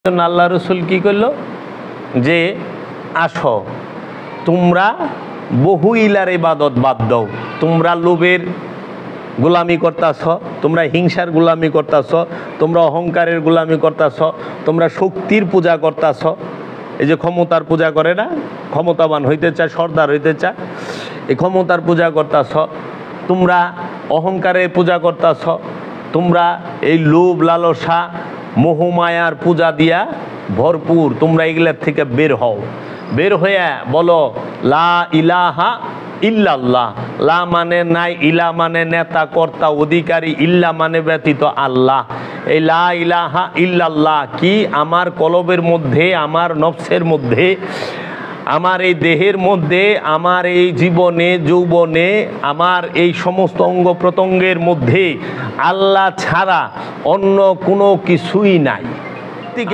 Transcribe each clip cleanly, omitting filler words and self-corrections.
আল্লাহ রসুল কি করলো যে আসো তোমরা বহু ইলার ইবাদত বাদ দাও, তোমরা লোভের গোলামি করতেছ, তোমরা হিংসার গোলামি করতেছ, তোমরা অহংকারের গোলামি করতেছ, তোমরা শক্তির পূজা করতেছ। এই যে ক্ষমতার পূজা করে না, ক্ষমতাবান হইতে চায়, সর্দার হইতে চায়, এই ক্ষমতার পূজা করতেছ, তোমরা অহংকারের পূজা করতেছ, তোমরা এই লোভ লালসা মোহমায়ার পূজা দিয়া ভরপুর। তোমরা এগুলার থেকে বের হও, বের হইয়া বলো লা ইলাহা ইল্লাল্লাহ। লা মানে নাই, ইলা মানে নেতা কর্তা অধিকারী, ইল্লা মানে ব্যতীত আল্লাহ। এই লা ইলাহা ইল্লাল্লাহ কি আমার কলবের মধ্যে, আমার নফসের মধ্যে, আমার এই দেহের মধ্যে, আমার এই জীবনে যৌবনে, আমার এই সমস্ত অঙ্গ প্রত্যঙ্গের মধ্যে আল্লাহ ছাড়া অন্য কোনো কিছুই নাই।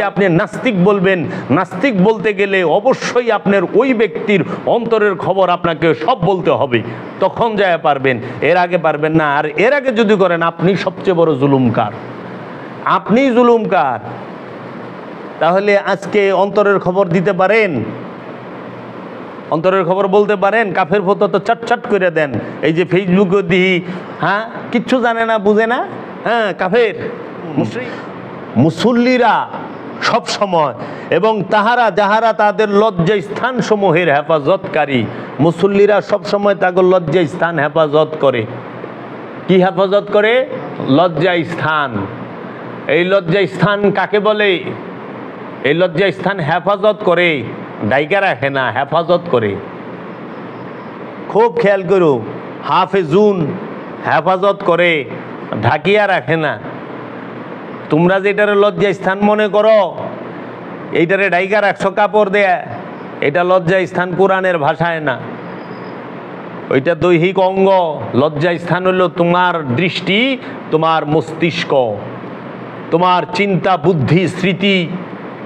আপনি নাস্তিক বলবেন, নাস্তিক বলতে গেলে অবশ্যই আপনার ওই ব্যক্তির অন্তরের খবর আপনাকে সব বলতে হবে, তখন যায় পারবেন, এর আগে পারবেন না। আর এর আগে যদি করেন আপনি সবচেয়ে বড় জুলুমকার, আপনি জুলুমকার। তাহলে আজকে অন্তরের খবর দিতে পারেন, অন্তরের খবর বলতে পারেন? কাফের ফটো তো চটচট করে দেন, এই যে ফেসবুকে দিই, হ্যাঁ কিচ্ছু জানে না বুঝে না, হ্যাঁ কাফের। মুসল্লিরা সব সময় এবং যাহারা তাদের লজ্জা স্থান সমূহের হেফাজতকারী, মুসল্লিরা সব সময় তাদের লজ্জা স্থান হেফাজত করে। কি হেফাজত করে? লজ্জা স্থান। এই লজ্জা স্থান কাকে বলে? এই লজ্জা স্থান হেফাজত করে, ডাইকা রাখে না, হেফাজত করে। খুব খেয়াল করো, হাফেজুন হেফাজত করে, ঢাকিয়া রাখে না। তোমরা যেটারে লজ্জা স্থান মনে করো, এইটারে ডাইকা রাখছো কাপড় দেয়া, এটা লজ্জা স্থান কোরআনের ভাষায় না, ওইটা দৈহিক অঙ্গ। লজ্জা স্থান হলো তোমার দৃষ্টি, তোমার মস্তিষ্ক, তোমার চিন্তা বুদ্ধি স্মৃতি।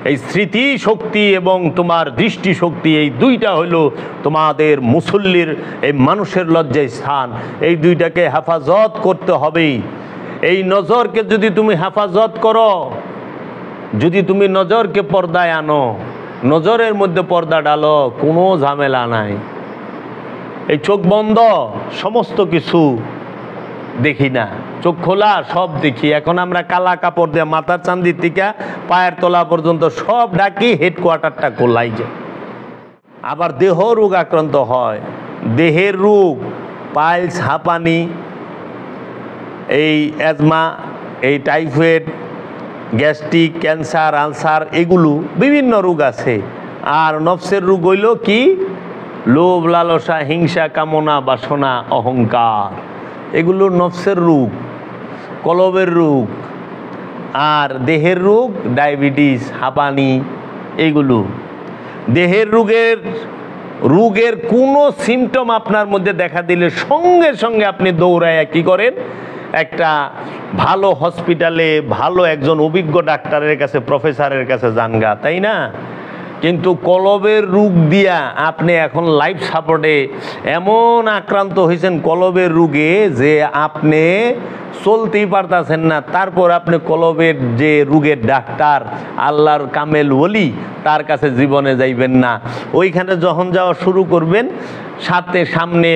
এই স্মৃতি শক্তি এবং তোমার দৃষ্টি শক্তি, এই দুইটা হলো তোমাদের মুসল্লির, এই মানুষের লজ্জা স্থান। এই দুইটাকে হেফাজত করতে হবে। এই নজরকে যদি তুমি হেফাজত করো, যদি তুমি নজরকে পর্দায় আনো, নজরের মধ্যে পর্দা ডালো, কোনো ঝামেলা নাই। এই চোখ বন্ধ সমস্ত কিছু দেখি না, চোখ খোলা সব দেখি। এখন আমরা কালা কাপড় দিয়ে মাথার চান্দির থেকে পায়ের তলা পর্যন্ত সব ঢাকি, হেডকোয়ার্টারটা খোলাই যায়। আবার দেহ রোগ আক্রান্ত হয়, দেহের রোগ, পাইলস, হাঁপানি, এই অ্যাজমা, এই টাইফয়েড, গ্যাস্ট্রিক, ক্যান্সার, আলসার, এগুলো বিভিন্ন রোগ আছে। আর নফসের রোগ হইল কি? লোভ লালসা হিংসা কামনা বাসনা অহংকার, এগুলো নফসের রোগ, কলবের রোগ। আর দেহের রোগ ডায়াবেটিস, হাঁপানি, এগুলো। দেহের রোগের কোনো সিমটম আপনার মধ্যে দেখা দিলে সঙ্গে সঙ্গে আপনি দৌড়াইয়া কি করেন? একটা ভালো হসপিটালে, ভালো একজন অভিজ্ঞ ডাক্তারের কাছে, প্রফেসরের কাছে যানগা, তাই না? কিন্তু কলবের রোগ দিয়া আপনি এখন লাইফ সাপোর্টে এমন আক্রান্ত হয়েছেন কলবের রোগে যে আপনি চলতেই পারতেছেন না। তারপর আপনি কলবের যে রোগের ডাক্তার, আল্লাহর কামেল ওলি, তার কাছে জীবনে যাইবেন না। ওইখানে যখন যাওয়া শুরু করবেন, সামনে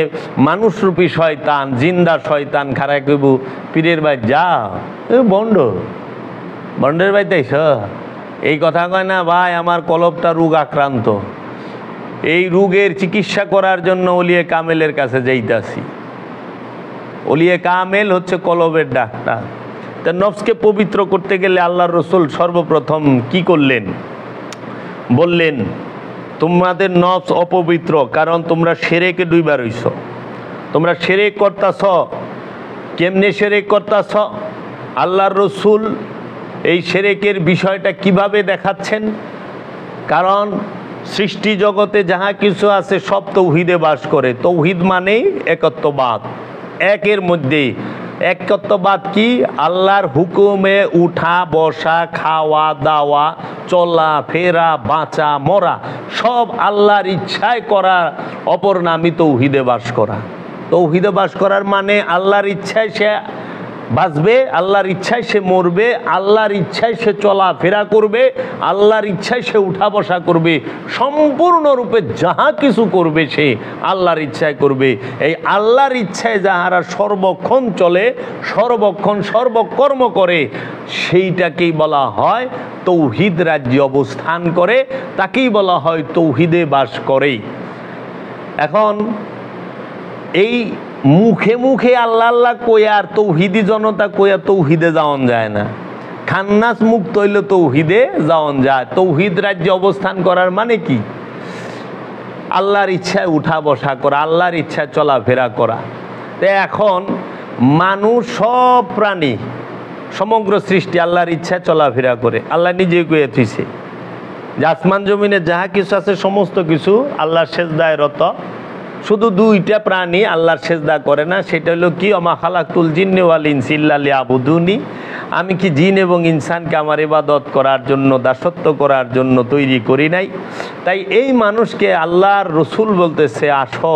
মানুষরূপী শয়তান, জিন্দা শয়তান খারাই কইব, পীরের ভাই যা, বন্ডের ভাই তাইছ, এই কথা কয় না ভাই, আমার কলবটা রোগ আক্রান্ত, এই রোগের চিকিৎসা করার জন্য ওলিয়ে কামেলের কাছে যাইতাছি। ওলিয়ে কামেল হচ্ছে কলবের ডাক্তার। তা নফসকে পবিত্র করতে গেলে আল্লাহর রসুল সর্বপ্রথম কি করলেন? বললেন তোমাদের নফস অপবিত্র, কারণ তোমরা শিরকে ডুইবা রইছ। তোমরা শিরক করতাছ। কেমনে শিরক করতাছ? আল্লাহর রসুল এই শিরকের বিষয়টা কিভাবে দেখাচ্ছেন? কারণ সৃষ্টি জগতে যাহা কিছু আছে সব তৌহিদে বাস করে। তৌহিদ মানেই একত্ববাদ, একের মধ্যে একত্ববাদ। কি? আল্লাহর হুকুমে উঠা বসা, খাওয়া দাওয়া, চলা ফেরা, বাঁচা মরা সব আল্লাহর ইচ্ছায় করা, অপর নামই তৌহিদে বাস করা। তৌহিদে বাস করার মানে আল্লাহর ইচ্ছায় সে বাঁচবে, আল্লাহর ইচ্ছায় সে মরবে, আল্লাহর ইচ্ছায় সে চলাফেরা করবে, আল্লাহর ইচ্ছায় সে উঠা বসা করবে, সম্পূর্ণরূপে যাহা কিছু করবে সে আল্লাহর ইচ্ছায় করবে। এই আল্লাহর ইচ্ছায় যাহারা সর্বক্ষণ চলে, সর্বক্ষণ সর্বকর্ম করে, সেইটাকেই বলা হয় তৌহিদ রাজ্যে অবস্থান করে, তাকেই বলা হয় তৌহিদে বাস করে। এখন এই মুখে মুখে আল্লাহ আল্লাহ কইয়া আর তৌহিদি জনতা কইয়া তৌহিদে যাওয়ান যায় না। খান্নাস মুক্ত হইলে তৌহিদে যাওয়ান যায়। তৌহিদ রাজ্যে অবস্থান করার মানে কি? আল্লাহর ইচ্ছায় উঠা বসা করা, আল্লাহর ইচ্ছায় চলাফেরা করা। তো এখন মানুষ, সব প্রাণী, সমগ্র সৃষ্টি আল্লাহর ইচ্ছায় চলাফেরা করে। আল্লাহ নিজে কইয়া থুইছে যে আসমান জমিনে যাহা কিছু আছে সমস্ত কিছু আল্লাহর সেজদায় রত। শুধু দুইটা প্রাণী আল্লাহর সেজদা করে না, সেটা হলো কি, ওমা খালাকতুল জিন্নি ওয়াল ইনসা ইল্লা লিয়াবুদুনি, আমি কি জিন এবং ইনসানকে আমার ইবাদত করার জন্য, দাসত্ব করার জন্য তৈরি করি নাই। তাই এই মানুষকে আল্লাহর রসুল বলতেছে, আসো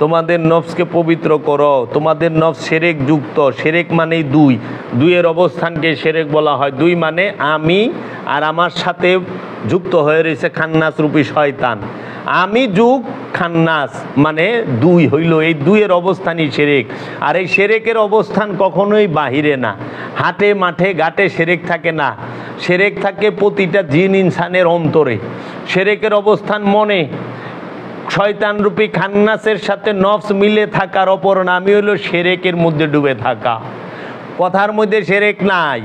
তোমাদের নফসকে পবিত্র করো, তোমাদের নফস শিরক যুক্ত। শিরক মানেই দুই, দুইয়ের অবস্থানকে শিরক বলা হয়। দুই মানে আমি আর আমার সাথে যুক্ত হয়ে রয়েছে খান্নাস রূপী শয়তান। আমি যুগ খান্নাস মানে দুই হইল, এই দুইয়ের অবস্থানই শিরক। আর এই শিরকের অবস্থান কখনোই বাহিরে না, হাটে মাঠে ঘাটে শিরক থাকে না। শিরক থাকে প্রতিটা জিন ইনসানের অন্তরে। শিরকের অবস্থান মনে। শয়তান রূপী খান্নাসের সাথে নফস মিলে থাকার অপর নামই হলো শিরকের মধ্যে ডুবে থাকা। কথার মধ্যে শিরক নাই,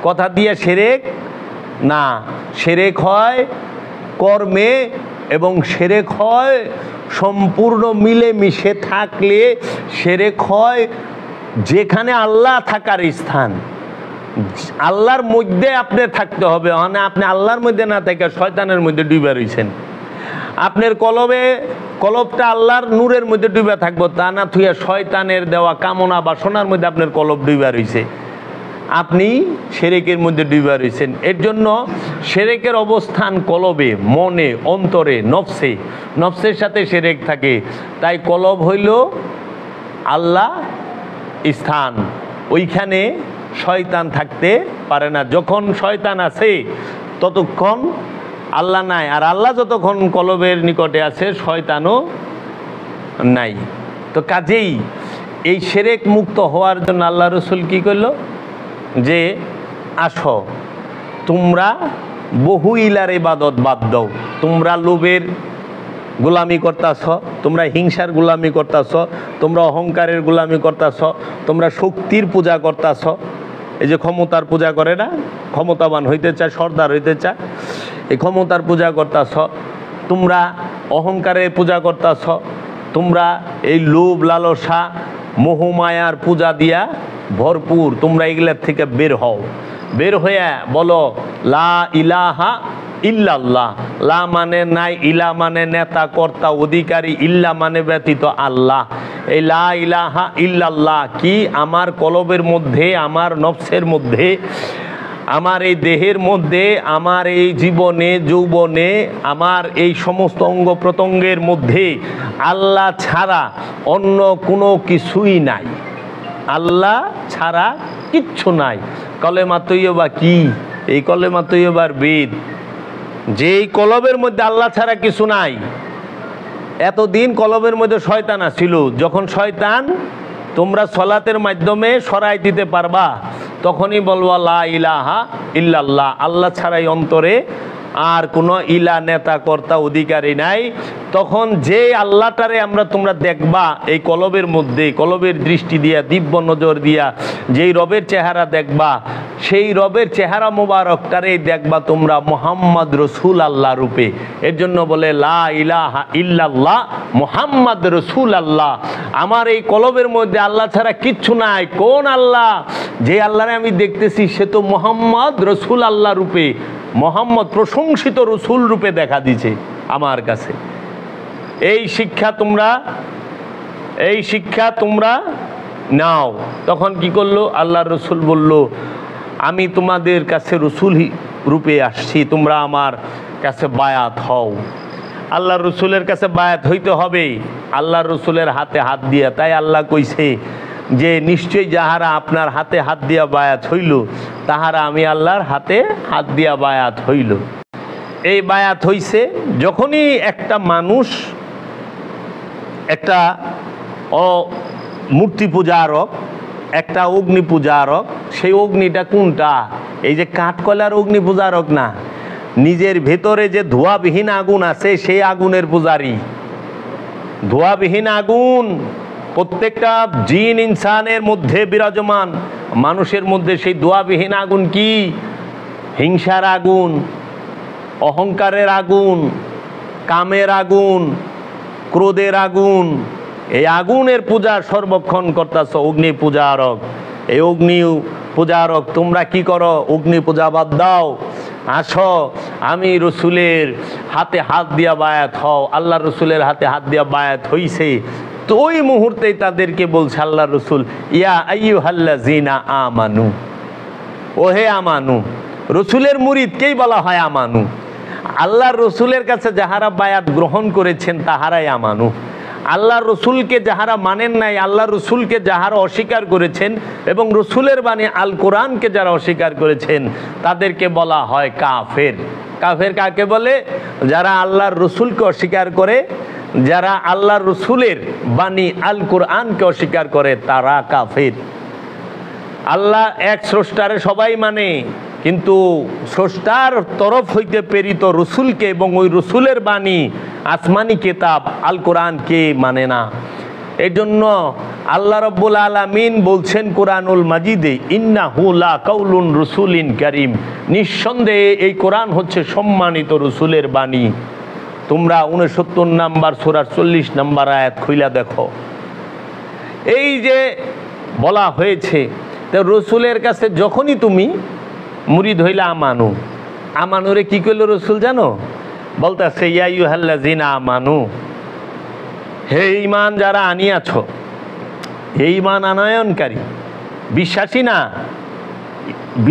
কথা দিয়ে শিরক না। শিরক হয় কর্মে এবং শিরক হয় সম্পূর্ণ মিলে মিশে থাকলে। শিরক হয় যেখানে আল্লাহ থাকার স্থান, আল্লাহর মধ্যে আপনি থাকতে হবে। মানে আপনি আল্লাহর মধ্যে না থেকে শয়তানের মধ্যে ডুবে রয়েছেন। আপনার কলবটা আল্লাহর নূরের মধ্যে ডুবে থাকবো, তা না থুইয়া শয়তানের দেওয়া কামনা বাসনার মধ্যে আপনার কলব ডুবে রয়েছে, আপনি শিরকের মধ্যে ডুবে রয়েছেন। এর জন্য শিরকের অবস্থান কলবে, মনে, অন্তরে, নফসে। নফসের সাথে শিরক থাকে। তাই কলব হইল আল্লাহ স্থান, ওইখানে শয়তান থাকতে পারে না। যখন শয়তান আছে ততক্ষণ আল্লাহ নাই, আর আল্লাহ যতক্ষণ কলবের নিকটে আছে শয়তানও নাই। তো কাজেই এই শিরক মুক্ত হওয়ার জন্য আল্লাহ রসুল কি করল, যে আসো তোমরা বহু ইলার ইবাদত বাদ দাও। তোমরা লোভের গোলামি করতেছ, তোমরা হিংসার গোলামি করতেছ, তোমরা অহংকারের গোলামি করতেছ, তোমরা শক্তির পূজা করতেছ। এই যে ক্ষমতার পূজা করে না, ক্ষমতাবান হইতে চায়, সর্দার হইতে চায়, এই ক্ষমতার পূজা করতেছ। তোমরা অহংকারের পূজা করতেছ, তোমরা এই লোভ লালসা মোহমায়ার পূজা দিয়া ভরপুর। তোমরা এগুলার থেকে বের হও, বের হয়ে বলো লা ইলাহা ইল্লাল্লাহ। লা মানে নাই, ইলা মানে নেতা কর্তা অধিকারী, ইল্লা মানে ব্যতীত আল্লাহ। এই লা ইলাহা ইল্লাল্লাহ কি আমার কলবের মধ্যে, আমার নফসের মধ্যে, আমার এই দেহের মধ্যে, আমার এই জীবনে যৌবনে, আমার এই সমস্ত অঙ্গ প্রত্যঙ্গের মধ্যে আল্লাহ ছাড়া অন্য কোনো কিছুই নাই। আল্লাহ ছাড়া কিচ্ছু নাই। কলেমা তৈয়বা কি? এই কলেমা তৈয়বার বেদ। যেই কলবের মধ্যে আল্লাহ ছাড়া কিছু নাই। এতদিন কলবের মধ্যে শয়তান আছিল। যখন শয়তান তোমরা সলাতের মাধ্যমে সরাই দিতে পারবা, তখনই বলবা লা ইলাহা ইল্লাল্লাহ। আল্লাহ ছাড়াই অন্তরে আর কোনো ইলা নেতা কর্তা অধিকারী নাই। তখন যে আল্লাহটারে তোমরা দেখবা এই কলবের মধ্যে, কলবের দৃষ্টি দিয়া, দিব্য নজর দিয়া যেই রবের চেহারা দেখবা, সেই রবের চেহারা মোবারকটারে দেখবা তোমরা মুহাম্মদ রসুল আল্লাহ রূপে। এর জন্য বলে লা ইলাহা ইল্লাল্লাহ মুহাম্মদ রসুল আল্লাহ। আমার এই কলবের মধ্যে আল্লাহ ছাড়া কিচ্ছু নাই। কোন আল্লাহ? যে আল্লাহরে আমি দেখতেছি সে তো মুহাম্মদ রসুল আল্লাহ রূপে, মুহাম্মদ প্রশংসিত রসুল রূপে দেখা দিছে আমার কাছে। এই শিক্ষা তোমরা নাও। তখন কি করলো? আল্লাহ রসুল বলল, আমি তোমাদের কাছে রসুল রূপে আসছি, তোমরা আমার কাছে বায়াত হও। আল্লাহ রসুলের কাছে বায়াত হইতে হবে আল্লাহ রসুলের হাতে হাত দিয়া। তাই আল্লাহ কইছে যে নিশ্চয়ই যাহারা আপনার হাতে হাত দিয়া বায়াত হইল তাহারা আমি আল্লাহর হাতে হাত দিয়া বায়াত হইল। এই বায়াত হইছে যখনই একটা মানুষ একটা মূর্তি পূজারক, একটা অগ্নি পূজারক, সেই অগ্নিটা কোনটা? এই যে কাঠকয়লার অগ্নি পূজারক না, নিজের ভেতরে যে ধোঁয়াবিহীন আগুন আছে সেই আগুনের পূজারী। ধোঁয়াবিহীন আগুন প্রত্যেকটা জিন ইনসানের মধ্যে বিরাজমান। মানুষের মধ্যে সেই ধোঁয়াবিহীন আগুন কি? হিংসার আগুন, অহংকারের আগুন, কামের আগুন, ক্রোধের আগুন। এই আগুনের পূজা সর্বক্ষণ করতেছ অগ্নি পূজারক। এই অগ্নি পূজারক তোমরা কি করো? অগ্নি পূজা বাদ দাও, আসো আমি রসুলের হাতে হাত দিয়া বায়াত হও। আল্লাহ রসুলের হাতে হাত দিয়া বায়াত হইছে, তো ওই মুহূর্তেই তাদেরকে বলছে আল্লাহ রসুল, ইয়া আইয়ুহাল্লাযীনা আমানু, ওহে আমানু। রসুলের মুরিদকেই বলা হয় আমানু। আল্লাহ রসুলের কাছে যাহারা বায়াত গ্রহণ করেছেন তাহারাই আমানু। আল্লাহ রসুলকে যাহারা মানেন নাই, আল্লাহ রসুলকে যাহারা অস্বীকার করেছেন এবং রসুলের বাণী আল কোরআনকে যারা অস্বীকার করেছেন তাদেরকে বলা হয় কাফের। কাফের কাকে বলে? যারা আল্লাহর রসুলকে অস্বীকার করে, যারা আল্লাহ রসুলের বাণী আল কোরআনকে অস্বীকার করে তারা কাফের। আল্লাহ এক স্রষ্টারে সবাই মানে, কিন্তু স্রষ্টার তরফ হইতে প্রেরিত রসুলকে এবং ওই রসুলের বাণী আসমানি কিতাব আল কোরআনকে মানে না। এই জন্য আল্লাহ রব্বুল আলামিন বলছেন কোরআনুল মাজিদে, ইন্নাহু লা কাউলুন রসুলিন কারীম, নিঃসন্দেহে এই কোরআন হচ্ছে সম্মানিত রসুলের বাণী। তোমরা 69 নম্বর সূরার 40 নম্বর আয়াত খুইলা দেখো। এই যে বলা হয়েছে, তো রসুলের কাছে যখনই তুমি মুরিদ হইলা আমানু, আমানুরে কি করলো রসুল জানো? বলতেছে ইয়া আইয়ুহাল্লাযীনা আমানু, হে ঈমান যারা আনিয়াছ, হে ঈমান আনয়নকারী, বিশ্বাসী না,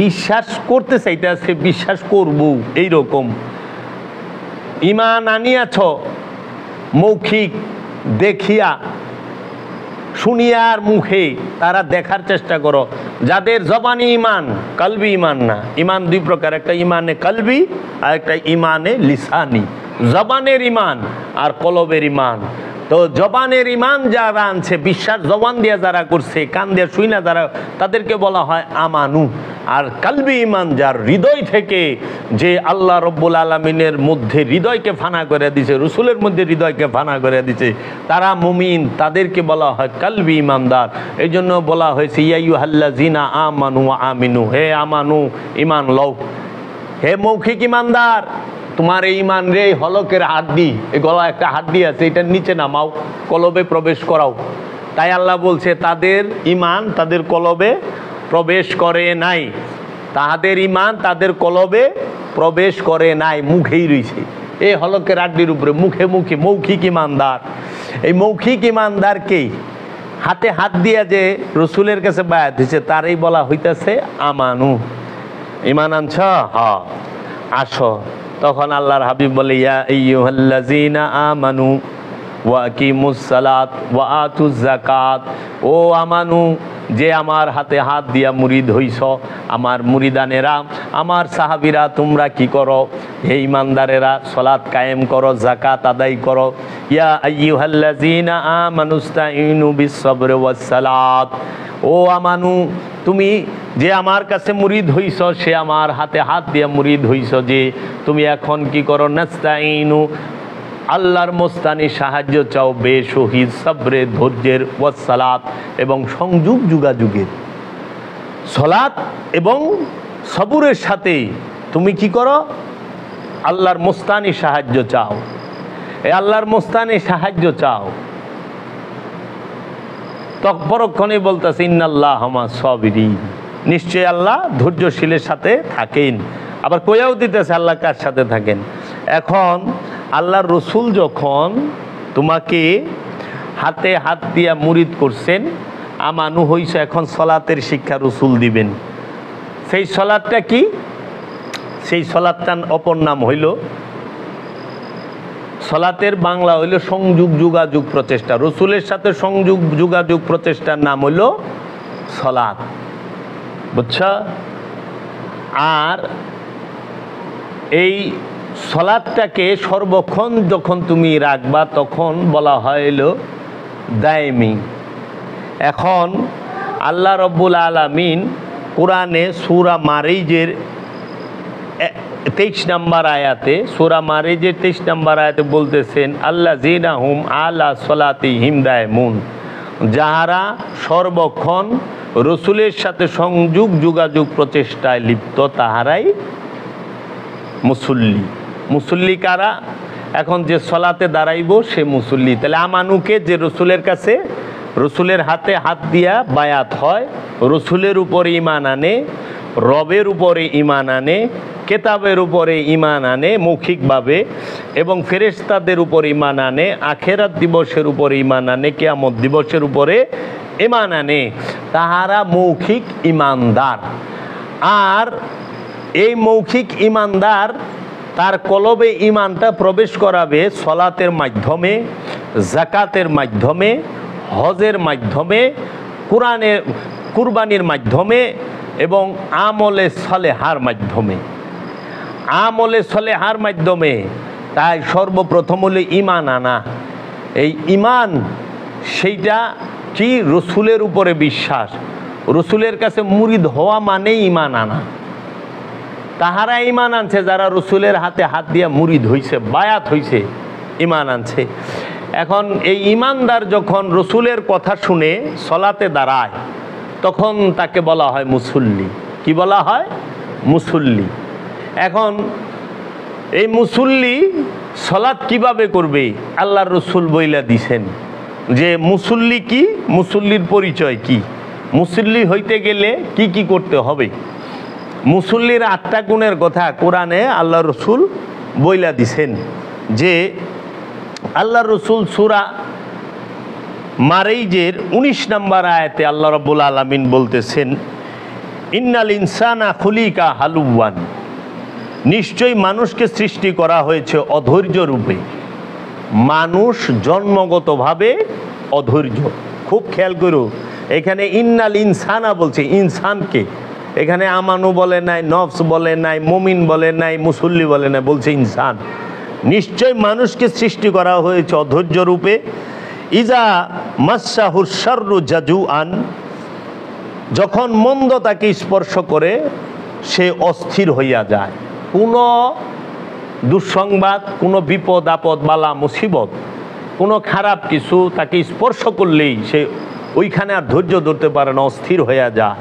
বিশ্বাস করতে চাইতেছে, বিশ্বাস করব এইরকম। ঈমান আনিয়াছ মৌখিক দেখিয়া শুনিয়ার মুখে তারা দেখার চেষ্টা করো। যাদের জবানি ঈমান, কলবি ঈমান না। ঈমান দুই প্রকার, একটা ঈমানে কলবি আর একটা ঈমানে লিসানি। জবানের ঈমান আর কলবের ঈমান। তো জবানের ঈমান যারা আনছে, বিশ্বাস জবান দিয়ে যারা করছে, কান দিয়ে শুই না যারা, তাদেরকে বলা হয় আমানু। আর কলবি ঈমান যার হৃদয় থেকে, যে আল্লাহ রব্বুল আলামিনের মধ্যে হৃদয়কে ফানা করে দিছে, রসুলের মধ্যে হৃদয়কে ফানা করে দিছে, তারা মুমিন, তাদেরকে বলা হয় কলবি ঈমানদার। এই জন্য বলা হয়েছে ইয়া আইয়ুহাল্লাযীনা আমানু ওয়া আমিনু, হে আমানু ঈমান লও। হে মৌখিক ঈমানদার, তোমার এই ঈমান রে হলকের হাড্ডি, এই গলা একটা হাড্ডি আছে, এটার নিচে নামাও, কলবে প্রবেশ করাও। তাই আল্লাহ বলছে তাদের ঈমান তাদের কলবে প্রবেশ করে নাই, তাহাদের ঈমান তাদের কলবে প্রবেশ করে নাই, মুখেই রয়েছে। এই হলকের হাড্ডির উপরে, মুখে মুখে মৌখিক ঈমানদার। এই মৌখিক ঈমানদারকেই হাতে হাত দিয়া যে রসুলের কাছে বায়াত দিছে তারই বলা হইতেছে আমানু। ঈমান আনছ? হ্যাঁ, আসো। তখন আল্লাহর হাবিব বলে ইয়া আইয়ুহাল্লাযীনা আমানু ওয়া আকিমুস সালাত ওয়া আতুজ যাকাত, ও আমানু, যে আমার হাতে হাত দিয়া মুরিদ হইছ, আমার মুরিদানেরা, আমার সাহাবীরা, তোমরা কি করো? হে ঈমানদারেরা, সালাত কায়েম করো, যাকাত আদায় করো। ইয়া আইয়ুহাল্লাযীনা আমানুস্তাঈনু বিস-সাবরি ওয়াস-সালাত, ও আমানু, তুমি যে আমার কাছে মুরিদ হইছ, সে আমার হাতে হাত দিয়া মুরিদ হইছ, যে তুমি এখন কি করো? নাস্তাঈনু, আল্লাহর মোস্তানি সাহায্য চাও, বেশহিদ সবরে, ধৈর্যের, ওয়াস-সালাত, এবং সংযোগ যোগাযোগের। সালাত এবং সবরের সাথে তুমি কি করো? আল্লাহর মোস্তানি সাহায্য চাও। এই আল্লাহর মোস্তানি সাহায্য চাও। পরক্ষণে বলতেছে ইন্নাল্লাহা মা'আস সাবিরিন, নিশ্চয় আল্লাহ ধৈর্যশীলের সাথে থাকেন। আবার কইয়াও দিতেছে আল্লাহ কার সাথে থাকেন। এখন আল্লাহর রসুল যখন তোমাকে হাতে হাত দিয়া মুরিদ করছেন, আমানু হইছে, এখন সলাতের শিক্ষা রসুল দিবেন। সেই সলাতটা কি? সেই সলাতটার অপর নাম হইল সলাতের বাংলা হইল সংযোগ যোগাযোগ প্রচেষ্টা। রসুলের সাথে সংযোগ যোগাযোগ প্রচেষ্টার নাম হইল সলাত, বুঝছো? আর এই সলাতটাকে সর্বক্ষণ যখন তুমি রাখবা তখন বলা হইল দায়েমি। এখন আল্লাহ রব্বুল আলামিন কোরআনে সূরা মারিজের 23 নম্বর আয়াতে, সূরা মারিজের 23 নম্বর আয়াতে বলতেছেন আল্লাযীনা হুম আলা সলাতিহিম দায়মুন, যাহারা সর্বক্ষণ রসুলের সাথে সংযোগ যোগাযোগ প্রচেষ্টায় লিপ্ত তাহারাই মুসল্লি। মুসল্লি কারা? এখন যে সলাতে দাঁড়াইব সে মুসল্লি। তাহলে আমানুকে যে রসুলের কাছে, রসুলের হাতে হাত দিয়া বায়াত হয়, রসুলের উপরে ঈমান আনে, রবের উপরে ঈমান আনে, কেতাবের উপরে ঈমান আনে মৌখিকভাবে, এবং ফেরেশতাদের উপর ঈমান আনে, আখেরাত দিবসের উপরে ঈমান আনে, কিয়ামত দিবসের উপরে ঈমান আনে, তাহারা মৌখিক ঈমানদার। আর এই মৌখিক ঈমানদার তার কলবে ঈমানটা প্রবেশ করাবে সলাতের মাধ্যমে, যাকাতের মাধ্যমে, হজের মাধ্যমে, কুরবানির মাধ্যমে এবং আমলে সালেহার মাধ্যমে। আমলে সালেহার মাধ্যমে। তাই সর্বপ্রথম হলো ঈমান আনা। এই ঈমান সেইটা কি? রসুলের উপরে বিশ্বাস। রসুলের কাছে মুরিদ হওয়া মানে ঈমান আনা। তাহারা ঈমান আনছে যারা রসুলের হাতে হাত দিয়া মুরিদ হইছে, বায়াত হইছে, ঈমান আনছে। এখন এই ঈমানদার যখন রসুলের কথা শুনে সলাতে দাঁড়ায় তখন তাকে বলা হয় মুসল্লি। কি বলা হয়? মুসল্লি। এখন এই মুসল্লি সলাত কিভাবে করবে? আল্লাহর রসুল বইলা দিছেন যে মুসল্লি কি, মুসল্লির পরিচয় কি, মুসল্লি হইতে গেলে কি কি করতে হবে। মুসল্লির 8টা গুণের কথা কোরআনে আল্লাহ রসুল বইলা দিছেন। যে আল্লাহ রসুল সূরা মারিজের 19 নম্বর আয়াতে আল্লাহ রাব্বুল আলামিন বলতেছেন ইন্নাল ইনসানা খুলিকা হালুওয়ান, নিশ্চয়ই মানুষকে সৃষ্টি করা হয়েছে অধৈর্য রূপে। মানুষ জন্মগতভাবে অধৈর্য। খুব খেয়াল করো, এখানে ইন্নাল ইনসানা বলছে, ইনসানকে। এখানে আমানু বলে নাই, নফস বলে নাই, মুমিন বলে নাই, মুসল্লি বলে নাই, বলছে ইনসান। নিশ্চয় মানুষকে সৃষ্টি করা হয়েছে অধৈর্য রূপে। ইজা মাসসাহুর শাররু জাজুআন, যখন মন্দ তাকে স্পর্শ করে সে অস্থির হইয়া যায়। কোনো দুঃসংবাদ, কোনো বিপদ আপদ, বালা মুসিবত, কোনো খারাপ কিছু তাকে স্পর্শ করলেই সে ওইখানে আর ধৈর্য ধরতে পারে না, অস্থির হইয়া যায়।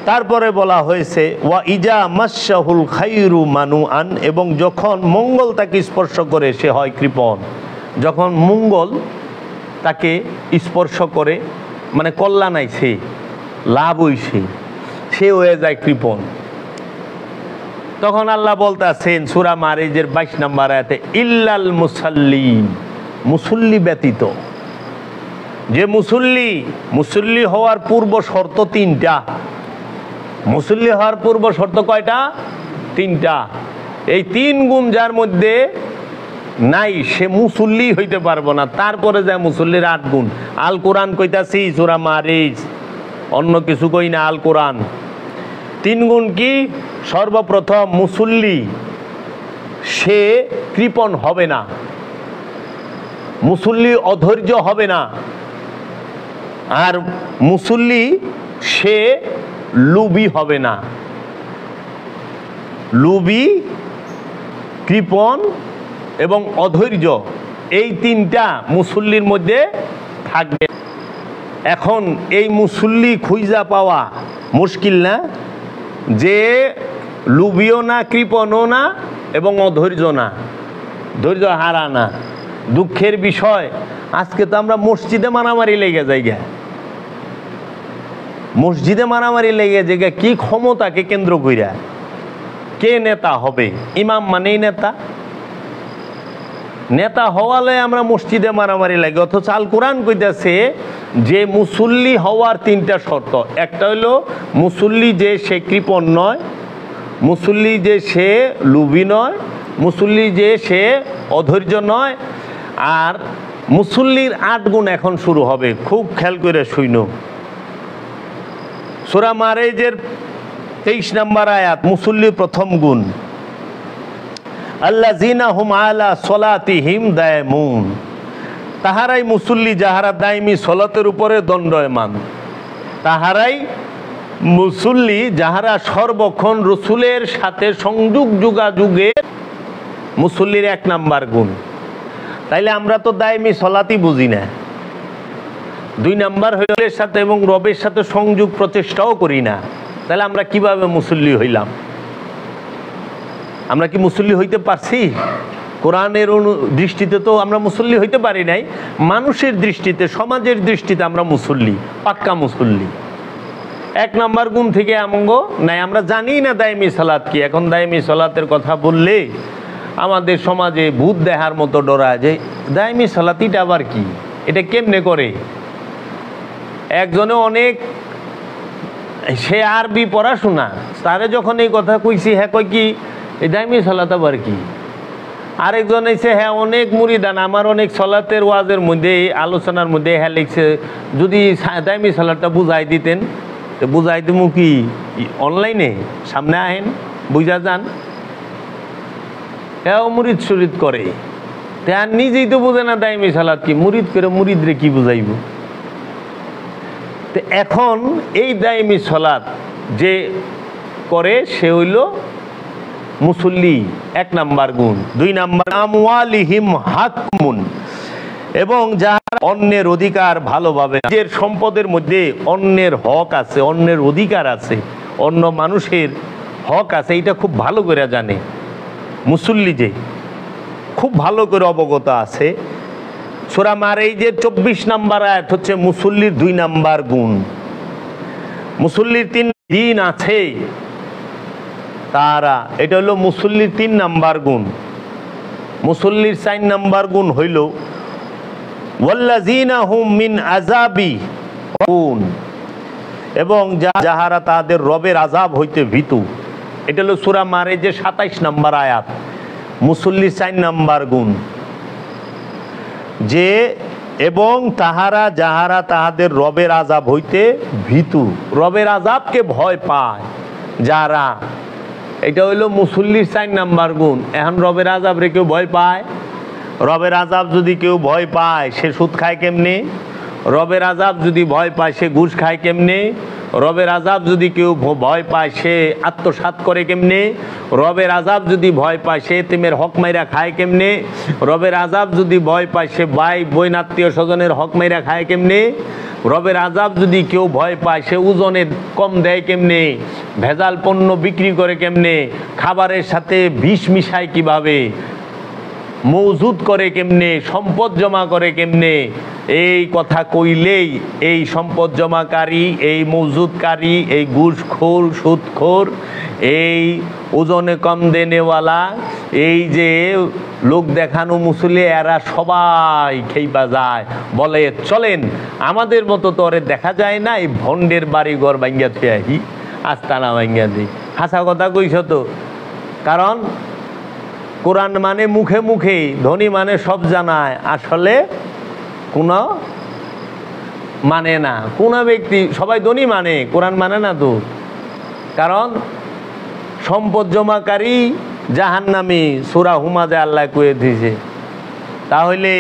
তারপরে বলা হয়েছে ওয়া ইজা মাসসাহুল খাইরু মানুআন, এবং যখন মঙ্গল তাকে স্পর্শ করে সে হয় কৃপণ। যখন মঙ্গল তাকে স্পর্শ করে মানে কল্যাণ আইছে, লাভ হইছে, সে হয়ে যায় কৃপণ। তখন আল্লাহ বলতেছেন সূরা মারিজের 22 নম্বর আয়াতে ইল্লাল মুসাল্লিন, মুসল্লি ব্যতীত। যে মুসল্লি হওয়ার পূর্ব শর্ত 3টা। মুসল্লি হওয়ার পূর্ব শর্ত কয়টা? 3টা। এই 3 গুণ যার মধ্যে নাই সে মুসল্লি হইতে পারবো না। তারপরে যায় মুসল্লির 8 গুণ। আল কোরআন কইতাছি সূরা মারিজ, অন্য কিছু কই না, আল কোরআন। 3 গুণ কি? সর্বপ্রথম মুসল্লি সে কৃপণ হবে না, মুসল্লি অধৈর্য হবে না, আর মুসল্লি সে লুবি হবে না। লুবি, কৃপণ এবং অধৈর্য, এই 3টা মুসল্লির মধ্যে থাকবে। এখন এই মুসল্লি খুঁজা পাওয়া মুশকিল না? যে লুবিও না, কৃপণও না এবং অধৈর্য না, ধৈর্য হারা না। দুঃখের বিষয় আজকে তো আমরা মসজিদে মারামারি লেগে যাই গে, মসজিদে মারামারি লেগে যায়। কি ক্ষমতাকে কেন্দ্র কইরা কে নেতা হবে? ইমাম মানেই নেতা, নেতা হওয়ালে আমরা মসজিদে মারামারি লাগে। অথচ আল কোরআন কইতাছে যে মুসল্লি হওয়ার 3টা শর্ত। একটা হলো মুসল্লি যে সে কৃপণ নয়, মুসল্লি যে সে লুবি নয়, মুসল্লি যে সে অধৈর্য নয়। আর মুসল্লির 8 গুণ এখন শুরু হবে, খুব খেয়াল করে শুইনো। সূরা মারেজের 23 নম্বর আয়াত, মুসল্লির প্রথম গুণ, আল্লাযীনা হুম আলা সলাতিহিম দায়মুন, তাহারাই মুসল্লি যাহারা দায়মি সলাতের উপরে দণ্ডায়মান। তাহারাই মুসল্লি যাহারা সর্বক্ষণ রসুলের সাথে সংযোগ যোগাযোগে, মুসল্লির 1 নাম্বার গুণ। তাইলে আমরা তো দায়মি সলাতই বুঝি না। 2 নাম্বার হইলের সাথে এবং রবের সাথে সংযোগ প্রচেষ্টাও করি না। তাহলে আমরা কিভাবে মুসল্লি হইলাম? আমরা কি মুসল্লি হইতে পারছি? কোরআনের দৃষ্টিতে তো আমরা মুসল্লি হইতে পারি নাই, মানুষের দৃষ্টিতে, সমাজের দৃষ্টিতে আমরা মুসল্লি, পাক্কা মুসল্লি। 1 নাম্বার গুণ থেকে আমঙ্গ নাই, আমরা জানি না দায়মি সালাত কি। এখন দায়মি সালাতের কথা বললে আমাদের সমাজে ভূত দেখার মতো ডরায় যে দায়মি সালাতিটা আবার কি, এটা কেমনে করে। একজনে অনেক, সে আরবি পড়াশোনা, তারে যখন এই কথা কইছি, হ্যাঁ কই কি এই দায়মি সালাত আবার কি। আরেকজন এসে, হ্যাঁ অনেক মুরিদান, আমার অনেক সলাতের ওয়াজের মধ্যে, আলোচনার মধ্যে হ্যাঁ লিখছে যদি দায়মি সালাতটা বুঝাই দিতেন। তো বুঝাই দেবো কি, অনলাইনে সামনে আহেন বুঝা যান। হ্যাঁ মুরিদ শরিদ করে, তা নিজেই তো বোঝে না দায়মি সালাত কি, মুরিদ করে মুরিদরে কি বুঝাইব। তো এখন এই দায়মি সালাত যে করে সে হইল মুসল্লি, 1 নাম্বার গুণ। 2 নাম্বার, আমওয়ালিহিম হাকমুন, এবং যারা অন্যের অধিকার ভালোভাবে, নিজের সম্পদের মধ্যে অন্যের হক আছে, অন্যের অধিকার আছে, অন্য মানুষের হক আছে, এটা খুব ভালো করে জানে মুসল্লি, যে খুব ভালো করে অবগত আছে। সূরা মারেজের 24 নম্বর আয়াত হচ্ছে মুসল্লির 2 নাম্বার গুণ। মুসল্লির 3 দিন আছে তারা, এটা হলো মুসল্লির 3 নাম্বার গুণ। মুসল্লির 4 নাম্বার গুণ হইল ওয়াল্লাযীনা হুম মিন আযাবি মুশফিকুন, এবং যাহারা তাদের রবের আযাব হইতে ভীতু। এটা হলো সূরা মারেজের 27 নম্বর আয়াত, মুসল্লির 4 নাম্বার গুণ। যে এবং তাহারা যাহারা তাহাদের রবের আযাব হইতে ভীতু, রবের আযাবকে ভয় পায় যারা, এটা হইল মুসল্লির 4 নাম্বার গুণ। এখন রবের আযাব রে কেউ ভয় পায়? রবের আযাব যদি কেউ ভয় পায় সে সুদ খায় কেমনে? রবের আযাব যদি ভয় পায় সে ঘুষ খায় কেমনে? রবের আযাব যদি কেউ ভয় পায় সে আত্মসাৎ করে কেমনে? রবের আযাব যদি ভয় পায় সে এতিমের হক মাইরা খায় কেমনে? রবের আযাব যদি ভয় পায় সে ভাই বোন আত্মীয় স্বজনের হক মাইরা খায় কেমনে? রবের আযাব যদি কেউ ভয় পায় সে ওজনে কম দেয় কেমনে? ভেজাল পণ্য বিক্রি করে কেমনে? খাবারের সাথে বিষ মিশায় কিভাবে? মজুদ করে কেমনে? সম্পদ জমা করে কেমনে? এই কথা কইলেই এই সম্পদ জমাকারী, এই মজুদকারী, এই ঘুষখোর, সুদখোর, এই ওজনে কম দেনেওয়ালা, এই যে লোক দেখানো মুসল্লি, এরা সবাই খেইবা যায়। বলে চলেন আমাদের মতো তো ওরে দেখা যায় না, এই ভণ্ডের বাড়ি ঘর ভাঙ্গা থুয়ে আহি, আস্তানা ভাঙ্গা দিই। হাসা কথা কইস তো, কারণ কোরআন মানে মুখে মুখে, ধনী মানে সব জানায়, আসলে কোনো মানে না। কোন ব্যক্তি সবাই ধনী মানে, কোরআন মানে না তো। কারণ সম্পদ জমাকারী জাহান্নামী, সূরা হুমাজে আল্লাহ কয়ে দিয়েছে। তাহলে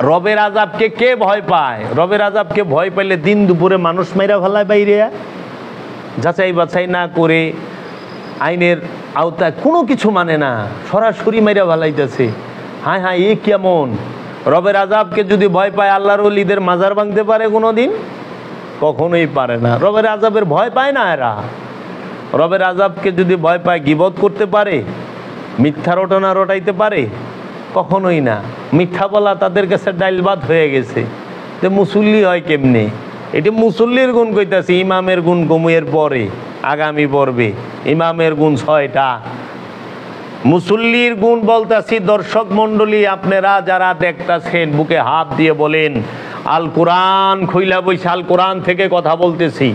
রবের আযাবকে কে ভয় পায়? রবের আযাবকে ভয় পাইলে দিন দুপুরে মানুষ মাইরা ফেলায় বাইরে, যাচাই বাছাই না করে, আইনের আওতায় কোনো কিছু মানে না, সরাসরি মাইরা ফেলাইতেছে। হায় হায়, এ কেমন? রবের আযাবকে যদি ভয় পায় আল্লাহর ওলিদের মাজার ভাঙতে পারে কোনোদিন? কখনোই পারে না। রবের আযাবের ভয় পায় না এরা। রবের আযাবকে যদি ভয় পায় গীবত করতে পারে, মিথ্যা রটনা রটাইতে পারে? কখনোই না। মিথ্যা বলা তাদের কাছে ডাইল ভাত হয়ে গেছে। তো মুসল্লি হয় কেমনে? এটি মুসল্লির গুণ কইতাছি, ইমামের গুণ গমুয়ের পরে আগামী পর্বে। ইমামের গুণ 6টা, মুসল্লির গুণ বলতাছি। দর্শক মন্ডলী, আপনারা যারা দেখতাছেন বুকে হাত দিয়ে বলেন আল কোরআন খুইলা বইছে, আল কোরআন থেকে কথা বলতেছি,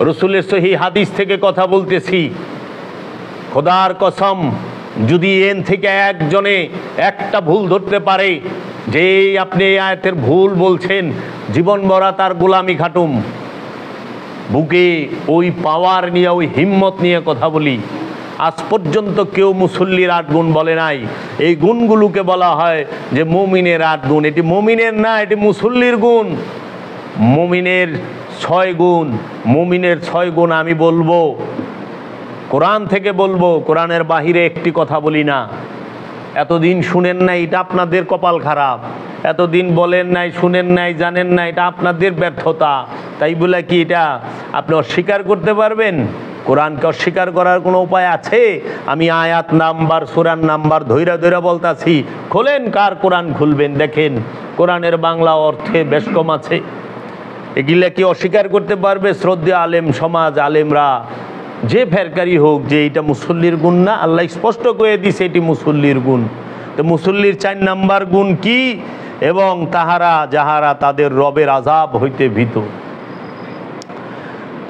রসুলের সহিহ হাদিস থেকে কথা বলতেছি। খোদার কসম, যদি এন থেকে একজনে একটা ভুল ধরতে পারে যে আপনি এই আয়াতের ভুল বলছেন, জীবন ভরা তার গোলামি খাটুম, বুকে ওই পাওয়ার নিয়ে, ওই হিম্মত নিয়ে কথা বলি। আজ পর্যন্ত কেউ মুসল্লির 8 গুণ বলে নাই। এই গুণগুলোকে বলা হয় যে মুমিনের 8 গুণ। এটি মুমিনের না, এটি মুসল্লির গুণ। মুমিনের 6 গুণ, মুমিনের 6 গুণ আমি বলবো, কোরআন থেকে বলবো, কোরআনের বাহিরে একটি কথা বলি না। এতদিন শুনেন নাই, এটা আপনাদের কপাল খারাপ। এতদিন বলেন নাই, শুনেন নাই, জানেন না, এটা আপনাদের ব্যর্থতা। তাই বলে কি এটা আপনি অস্বীকার করতে পারবেন? কোরআনকে অস্বীকার করার কোনো উপায় আছে? আমি আয়াত নাম্বার, সূরার নাম্বার ধইরা ধইরা বলতাছি, খোলেন, কার কোরআন খুলবেন দেখেন, কোরআনের বাংলা অর্থে বেশ কম আছে। এগুলা কি অস্বীকার করতে পারবে? শ্রদ্ধা আলেম সমাজ, আলেমরা, যে ফেরকারি হোক, যে এটা মুসল্লির গুণ না? আল্লাহ স্পষ্ট করে দিছে এটি মুসল্লির গুণ। তো মুসল্লির 4 নাম্বার গুণ কি? এবং তাহারা যাহারা তাদের রবের আযাব হইতে ভীত।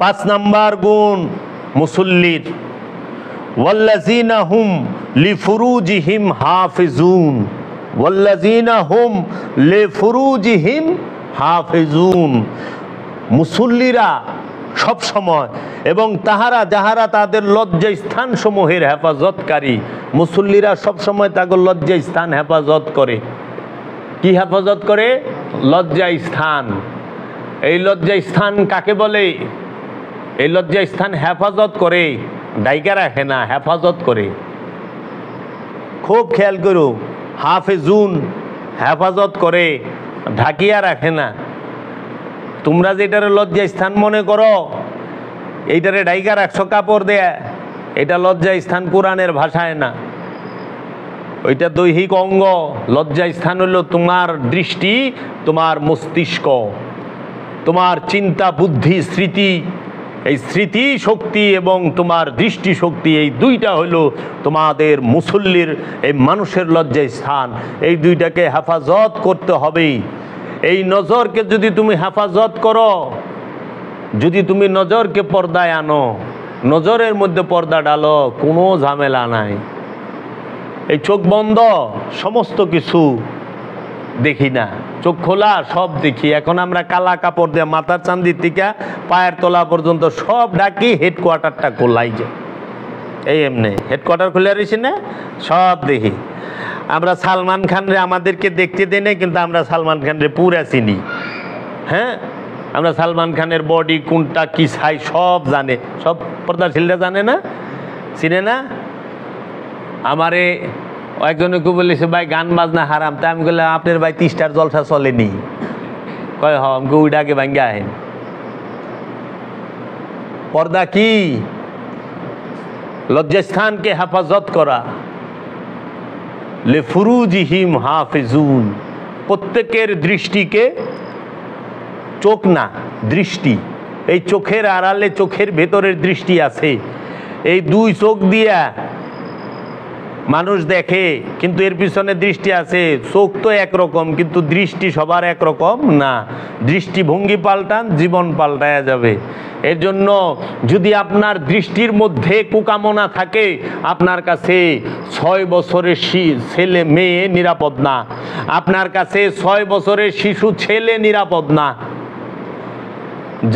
5 নাম্বার গুণ মুসল্লির, ওয়াল্লাযীনা হুম লিফুরুজিহিম হাফিজুন, ওয়াল্লাযীনা হুম লিফুরুজিহিম হাফিজুন। মুসল্লিরা সব সময় এবং তাহারা যাহারা তাদের লজ্জা স্থান সমূহের হেফাজতকারী। মুসল্লিরা সব সময় তাদের লজ্জা স্থান হেফাজত করে। কি হেফাজত করে? লজ্জা স্থান। এই লজ্জা স্থান কাকে বলে? এই লজ্জা স্থান হেফাজত করে, ডাইকা রাখে না, হেফাজত করে। খুব খেয়াল করো, হাফেজুন, হেফাজত করে, ঢাকিয়া রাখে না। তোমরা যেটারে লজ্জা স্থান মনে করো, এইটারে ডাইকা রাখছো কাপড় দেয়া, এটা লজ্জা স্থান কোরআনের ভাষায় না, ওইটা দৈহিক অঙ্গ। লজ্জা স্থান হলো তোমার দৃষ্টি, তোমার মস্তিষ্ক, তোমার চিন্তা, বুদ্ধি, স্মৃতি। এই স্মৃতি শক্তি এবং তোমার দৃষ্টি শক্তি, এই দুইটা হলো তোমাদের মুসল্লির, এই মানুষের লজ্জা স্থান। এই দুইটাকে হেফাজত করতে হবে। এই নজরকে যদি তুমি হেফাজত করো, যদি তুমি নজরকে পর্দায় আনো, নজরের মধ্যে পর্দা ডালো, কোনো ঝামেলা নাই। এই চোখ বন্ধ, সমস্ত কিছু দেখি না, চোখ খোলা সব দেখি। এখন আমরা কালা কাপড় দিয়ে মাথার চান্দির থেকে পায়ের তলা পর্যন্ত সব ডাকি, হেডকোয়ার্টারটা খোলাই যায়। এই এমনি হেডকোয়ার্টার খুলে রয়েছে না, সব দেখি। আমরা সালমান খানরে আমাদেরকে দেখতে দেয় না, কিন্তু আমরা সালমান খানরে পুরা চিনি। হ্যাঁ, আমরা সালমান খানের বডি কোনটা কি সাইজ সব জানে, সব পর্দাশীলরা জানে না, চিনে না। আমারে একজনকে বলেছে ভাই গান বাজনা হারাম। তাই আমি বললাম আপনার ভাই 30টার জলসা চলেনি। কয় হ, আমাকে ওইটা আগে ভাঙ্গে আহেন। পর্দা কি? লজ্জাস্থানকে হেফাজত করা। লিফুরুজিহিম হাফিজুন, প্রত্যেকের দৃষ্টিকে, চোখ না, দৃষ্টি। এই চোখের আড়ালে চোখের ভেতরের দৃষ্টি আছে। এই 2 চোখ দিয়া মানুষ দেখে, কিন্তু এর পিছনে দৃষ্টি আছে। চোখ তো একরকম, কিন্তু দৃষ্টি সবার একরকম না। দৃষ্টিভঙ্গি পাল্টান, জীবন পাল্টায়া যাবে। এর জন্য যদি আপনার দৃষ্টির মধ্যে কুকামনা থাকে, আপনার কাছে 6 বছরের ছেলে মেয়ে নিরাপদ না, আপনার কাছে 6 বছরের শিশু ছেলে নিরাপদ না।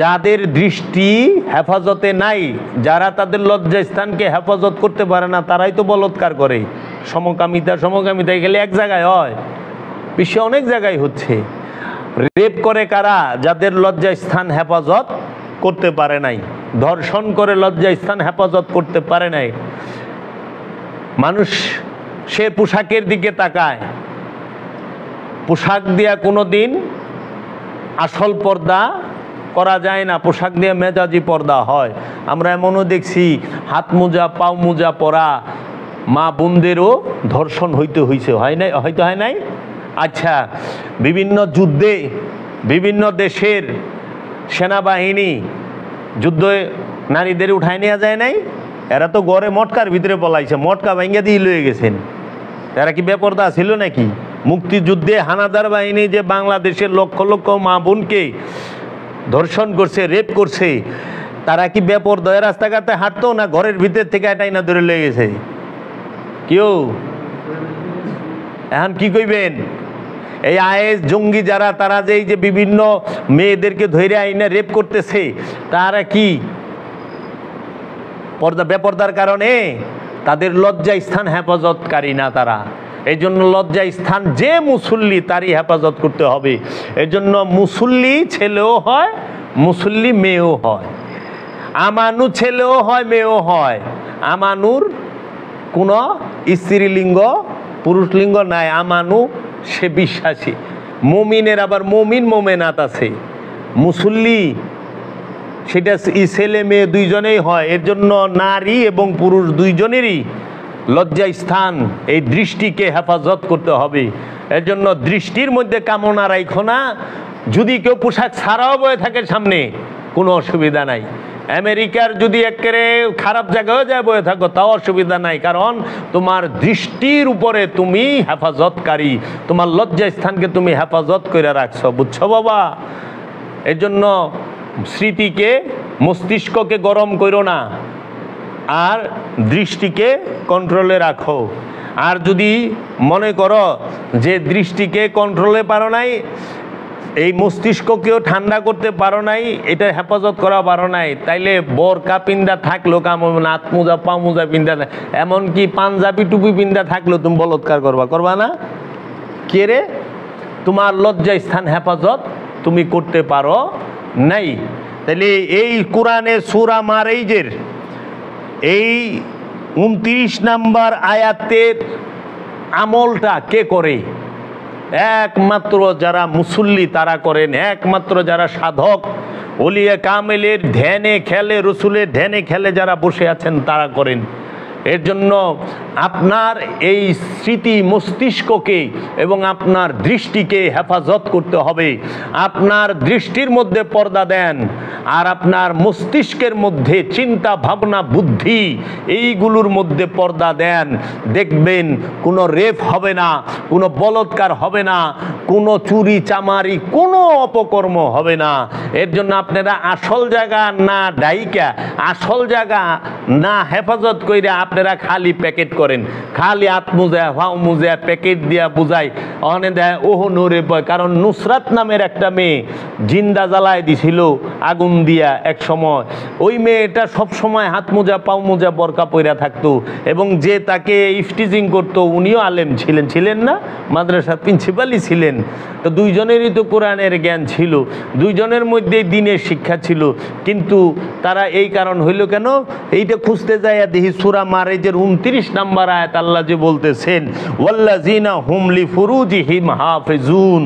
যাদের দৃষ্টি হেফাজতে নাই, যারা তাদের লজ্জাস্থানকে হেফাজত করতে পারে না, তারাই তো বলৎকার করে। সমকামিতা গেলে এক জায়গায় হয়, বিশ্বে অনেক জায়গায় হচ্ছে। রেপ করে কারা? যাদের লজ্জাস্থান হেফাজত করতে পারে নাই। ধর্ষণ করে লজ্জাস্থান হেফাজত করতে পারে নাই। মানুষ সে পোশাকের দিকে তাকায়, পোশাক দিয়া কোনো দিন আসল পর্দা করা যায় না, পোশাক দিয়ে মেজাজি পর্দা হয়। আমরা এমনও দেখছি হাত মোজা পাও মোজা পরা মা বোনদেরও ধর্ষণ হয়েছে, হয় নাই? হয়তো হয় নাই। আচ্ছা, বিভিন্ন যুদ্ধে বিভিন্ন দেশের সেনাবাহিনী যুদ্ধে নারীদের উঠায় নেওয়া যায় নাই? এরা তো গড়ে মটকার ভিতরে পলাইছে, মটকা ভাঙ্গা দিয়ে লয়ে গেছেন। এরা কি বেপরদা ছিল নাকি? মুক্তিযুদ্ধে হানাদার বাহিনী যে বাংলাদেশের লক্ষ লক্ষ মা বোনকে ধর্ষণ করছে, রেপ করছে, তারা কি বেপরদা রাস্তাঘাটে হাঁটতো না ঘরের ভিতর থেকে এটাই না ধরে লেগে গেছে? কেউ এখন কি কইবেন? এই আইএস জঙ্গি যারা, তারা যে এই যে বিভিন্ন মেয়েদেরকে ধরে আইনে রেপ করতেছে, তারা কি বেপরদার কারণে? তাদের লজ্জা স্থান হেফাজতকারী না তারা। এই জন্য লজ্জা স্থান যে মুসল্লি তারই হেফাজত করতে হবে। এই জন্য মুসল্লি ছেলেও হয়, মুসল্লি মেয়েও হয়, আমানু ছেলেও হয় মেয়েও হয়। আমানুর কোনো স্ত্রীলিঙ্গ পুরুষ লিঙ্গ নাই, আমানু সে বিশ্বাসী। মুমিনের আবার মুমিন মোমেনাত আছে। মুসল্লি সেটা ছেলে মেয়ে দুইজনেই হয়। এর জন্য নারী এবং পুরুষ দুইজনেরই লজ্জা স্থান, এই দৃষ্টিকে হেফাজত করতে হবে। এর জন্য দৃষ্টির মধ্যে কামনা রাখো না। যদি কেউ পোশাক ছাড়াও বয়ে থাকে সামনে, কোনো অসুবিধা নাই। আমেরিকার যদি একেবারে খারাপ জায়গায় যায় বয়ে থাকো, তাও অসুবিধা নাই, কারণ তোমার দৃষ্টির উপরে তুমি হেফাজতকারী, তোমার লজ্জা স্থানকে তুমি হেফাজত করে রাখছো, বুঝছো বাবা? এর জন্য স্মৃতিকে, মস্তিষ্ককে গরম করো না, আর দৃষ্টিকে কন্ট্রোলে রাখো। আর যদি মনে করো যে দৃষ্টিকে কন্ট্রোলে পারো নাই, এই মস্তিষ্ককেও ঠান্ডা করতে পারো নাই, এটা হেফাজত করা পারো নাই, তাইলে বোরকা পিন্দা থাকলো কাম, হাত মোজা পা মোজা পিন্দা, এমনকি পাঞ্জাবি টুপি পিন্দা থাকলো তুমি বলৎকার করবা না? কে রে? তোমার লজ্জা স্থান হেফাজত তুমি করতে পারো নাই। তাহলে এই কোরআনে সূরা মারইজের এই 29 নম্বর আয়াতের আমলটা কে করে? একমাত্র যারা মুসল্লি তারা করেন, একমাত্র যারা সাধক ওলিয়া কামেলের ধ্যানে খেলে, রসুলের ধ্যানে খেলে যারা বসে আছেন তারা করেন। এর জন্য আপনার এই স্মৃতি মস্তিষ্ককে এবং আপনার দৃষ্টিকে হেফাজত করতে হবে। আপনার দৃষ্টির মধ্যে পর্দা দেন, আর আপনার মস্তিষ্কের মধ্যে চিন্তা ভাবনা বুদ্ধি এইগুলোর মধ্যে পর্দা দেন। দেখবেন কোনো রেপ হবে না, কোনো বলৎকার হবে না, কোনো চুরি চামারি, কোনো অপকর্ম হবে না। এর জন্য আপনারা আসল জায়গা না ডাইকা, আসল জায়গা না হেফাজত কইরা আপনারা খালি প্যাকেট করেন, খালি হাত মুজা ভাও মুজা প্যাকেট দিয়া বুঝায় অনে দেয় ওহ নরে বয়। কারণ নুসরাত নামের একটা মেয়ে জিন্দা জ্বালায় দিছিল আগুন দিয়া এক সময়। ওই মেয়েটা সব সময় হাত মোজা পাও মোজা বরকা পইরা থাকতো, এবং যে তাকে ইফটিজিং করতো উনিও আলেম ছিলেন, ছিলেন না? মাদ্রাসার প্রিন্সিপালই ছিলেন। তো দুইজনেরই তো কোরআনের জ্ঞান ছিল, দুইজনের মধ্যেই দ্বীনের শিক্ষা ছিল, কিন্তু তারা এই কারণ হইল কেন? এইটা খুঁজতে যায় দেখি সূরা মারইজের 29 নম্বর আয়াত আল্লাহ যে বলতেছেন ওয়াল্লাযিনা হুম লিফুরুজিহিম হাফিজুন,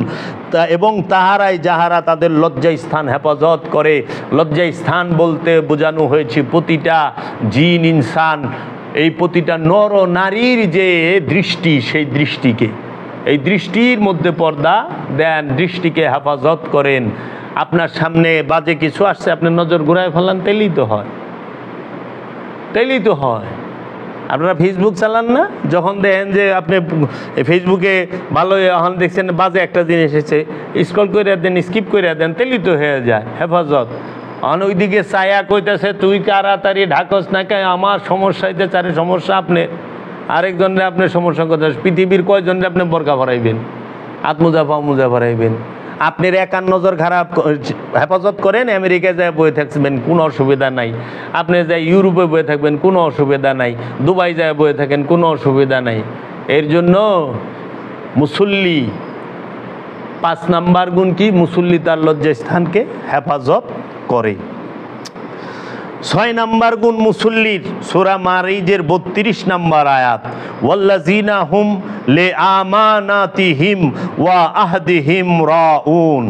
এবং তাহারাই যাহারা তাদের লজ্জা স্থান হেফাজত করে। লজ্জা স্থান বলতে বোঝানো হয়েছে প্রতিটা জিন ইনসান, এই প্রতিটা নর ও নারীর যে দৃষ্টি, সেই দৃষ্টিকে, এই দৃষ্টির মধ্যে পর্দা দেন, দৃষ্টিকে হেফাজত করেন। আপনার সামনে বাজে কিছু আসছে, আপনি নজর ঘুরায় ফেলান, তেলেই তো হয়, তেলেই তো হয়। আপনারা ফেসবুক চালান না? যখন দেখেন যে আপনি ফেসবুকে ভালো এখন দেখছেন বাজে একটা জিনিস এসেছে, স্ক্রল করে দেন, স্কিপ করে দেন, তেলেই তো হয়ে যায় হেফাজত। ওইদিকে চায়া কইতেছে তুই তাড়াতাড়ি ঢাকস না কে, আমার সমস্যা হইতে চারে সমস্যা আপনি, আরেকজনের আপনার সমস্যা কথা। পৃথিবীর কয়জনের আপনি বরকা ভরাইবেন, হাত মোজা পাও মোজা ভরাইবেন? আপনার একার নজর খারাপ হেফাজত করেন, আমেরিকায় যায় বয়ে থাকবেন, কোনো অসুবিধা নাই। আপনি যাই ইউরোপে বয়ে থাকবেন, কোনো অসুবিধা নাই। দুবাই যায় বয়ে থাকেন, কোনো অসুবিধা নাই। এর জন্য মুসল্লি 5 নাম্বার গুণ কি? মুসল্লি তার লজ্জা স্থানকে হেফাজত করে। 6 নাম্বার গুণ মুসল্লির সূরা মারইজের 32 নম্বর আয়াত ওয়াল্লাযিনা হুম লিআমানাতিহিম ওয়া আহদিহিম রাউন,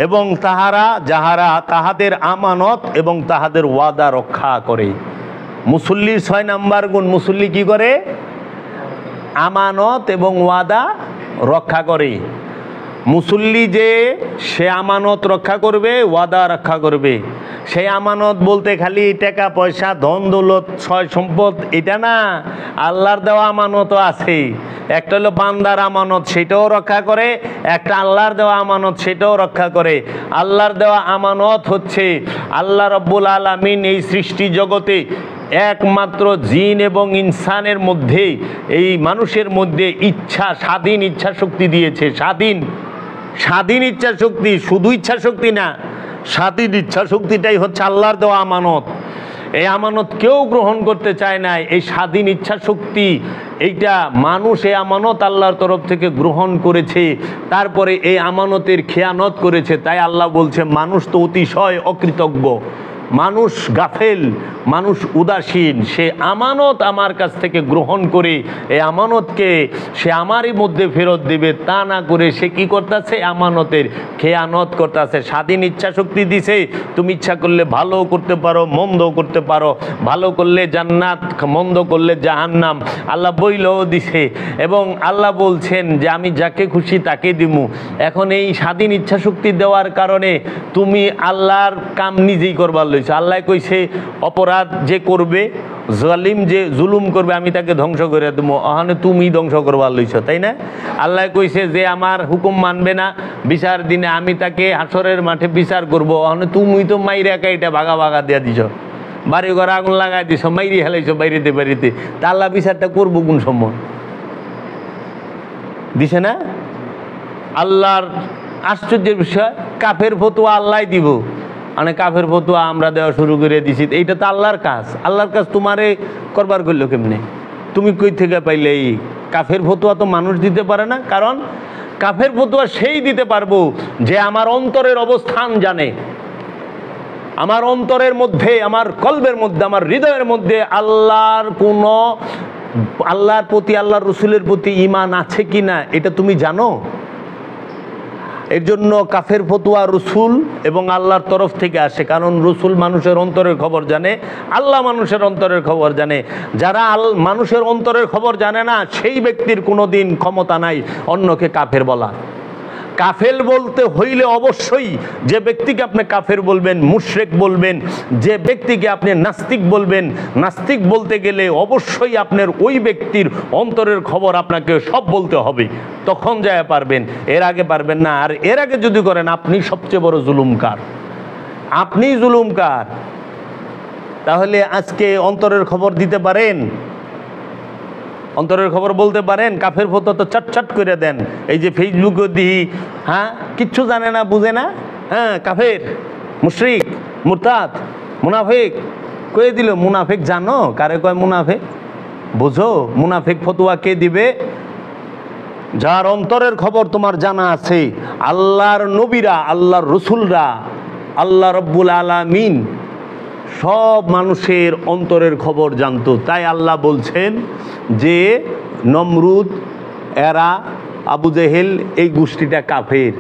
এবং তাহারা যাহারা তাহাদের আমানত এবং তাহাদের ওয়াদা রক্ষা করে। মুসল্লির 6 নাম্বার গুণ, মুসল্লি কি করে? আমানত এবং ওয়াদা রক্ষা করে। মুসল্লি যে সে আমানত রক্ষা করবে, ওয়াদা রক্ষা করবে। সেই আমানত বলতে খালি টাকা পয়সা ধন দৌলত ছয় সম্পদ এটা না, আল্লাহর দেওয়া আমানতও আছে। একটা হলো বান্দার আমানত, সেটাও রক্ষা করে। একটা আল্লাহর দেওয়া আমানত, সেটাও রক্ষা করে। আল্লাহর দেওয়া আমানত হচ্ছে আল্লাহ রাব্বুল আলামিন এই সৃষ্টি জগতে একমাত্র জিন এবং ইনসানের মধ্যে, এই মানুষের মধ্যে ইচ্ছা, স্বাধীন ইচ্ছা শক্তি দিয়েছে। স্বাধীন ইচ্ছা শক্তি, শুধু ইচ্ছা শক্তি না, স্বাধীন ইচ্ছা শক্তিটাই হচ্ছে আল্লাহর দেওয়া আমানত। এই আমানত কেউ গ্রহণ করতে চায় না। এই স্বাধীন ইচ্ছা শক্তি, এইটা মানুষ এই আমানত আল্লাহর তরফ থেকে গ্রহণ করেছে, তারপরে এই আমানতের খেয়ানত করেছে। তাই আল্লাহ বলছে মানুষ তো অতিশয় অকৃতজ্ঞ, মানুষ গাফেল, মানুষ উদাসীন। সে আমানত আমার কাছ থেকে গ্রহণ করে এই আমানতকে সে আমারই মধ্যে ফেরত দেবে, তা না করে সে কি করতেছে? আমানতের খেয়ানত করতেছে। স্বাধীন ইচ্ছা শক্তি দিছে, তুমি ইচ্ছা করলে ভালো করতে পারো, মন্দ করতে পারো, ভালো করলে জান্নাত, মন্দ করলে জাহান্নাম, আল্লাহ বইলেও দিছে। এবং আল্লাহ বলছেন যে আমি যাকে খুশি তাকে দিমু। এখন এই স্বাধীন ইচ্ছা শক্তি দেওয়ার কারণে তুমি আল্লাহর কাম নিজেই করবার লইছো। আল্লাহ কইছে অপরাধ যে করবে, জালিম যে জুলুম করবে, আমি তাকে ধ্বংস করে দেবো। ওখানে তুমি ধ্বংস করবার লইছ, তাই না? আল্লাহ কইছে যে আমার হুকুম মানবে না, বিচার দিনে আমি তাকে হাসরের মাঠে বিচার করবো। ওখানে তুমি তো মাইরে একা এটা ভাগা ভাগা দিয়ে দিছ, বাড়ি ঘরে আগুন লাগাই দিছ, মাইরি হেলাইছো বাড়িতে বাড়িতে। তা আল্লাহ বিচারটা করবো কোন সময়? দিছে না? আল্লাহর আশ্চর্যের বিষয়, কাফের ফতোয়া আল্লাহ দিব, মানে কাফের ফতোয়া আমরা দেওয়া শুরু করে দিছি। এইটা তো আল্লাহর কাজ। আল্লাহর কাজ তোমারে করবার করলো কেমনে? তুমি কই থেকে পাইলে? এই কাফের ফতোয়া তো মানুষ দিতে পারে না। কারণ কাফের ফতোয়া সেই দিতে পারবো যে আমার অন্তরের অবস্থান জানে, আমার অন্তরের মধ্যে, আমার কলবের মধ্যে, আমার হৃদয়ের মধ্যে আল্লাহর কোনো, আল্লাহর প্রতি, আল্লাহর রসুলের প্রতি ঈমান আছে কি না এটা তুমি জানো। এর জন্য কাফের ফতোয়া রসুল এবং আল্লাহর তরফ থেকে আসে। কারণ রসুল মানুষের অন্তরের খবর জানে, আল্লাহ মানুষের অন্তরের খবর জানে। যারা মানুষের অন্তরের খবর জানে না, সেই ব্যক্তির কোনো দিন ক্ষমতা নাই অন্যকে কাফের বলা। কাফের বলতে হইলে অবশ্যই যে ব্যক্তিকে আপনি কাফের বলবেন, মুশরিক বলবেন, যে ব্যক্তিকে আপনি নাস্তিক বলবেন, নাস্তিক বলতে গেলে অবশ্যই আপনার ওই ব্যক্তির অন্তরের খবর আপনাকে সব বলতে হবে, তখন যায় পারবেন, এর আগে পারবেন না। আর এর আগে যদি করেন আপনি সবচেয়ে বড় জুলুমকার, আপনি জুলুমকার। তাহলে আজকে অন্তরের খবর দিতে পারেন, অন্তরের খবর বলতে পারেন? কাফের ফতোয়া তো চটচট করে দেন। এই যে ফেসবুকে দিই, হ্যাঁ কিচ্ছু জানে না, বুঝে না, হ্যাঁ কাফের, মুশরিক, মুরতাদ, মুনাফিক কয়ে দিল। মুনাফিক জানো কারে কয় মুনাফিক? বুঝো মুনাফিক ফতোয়া কে দিবে? যার অন্তরের খবর তোমার জানা আছে। আল্লাহর নবীরা, আল্লাহর রসুলরা, আল্লাহ রব্বুল আলামিন সব মানুষের অন্তরের খবর জানতো। তাই আল্লাহ বলছেন যে নমরুদ, এরা, আবু জেহেল, এই গোষ্ঠীটা কাফের।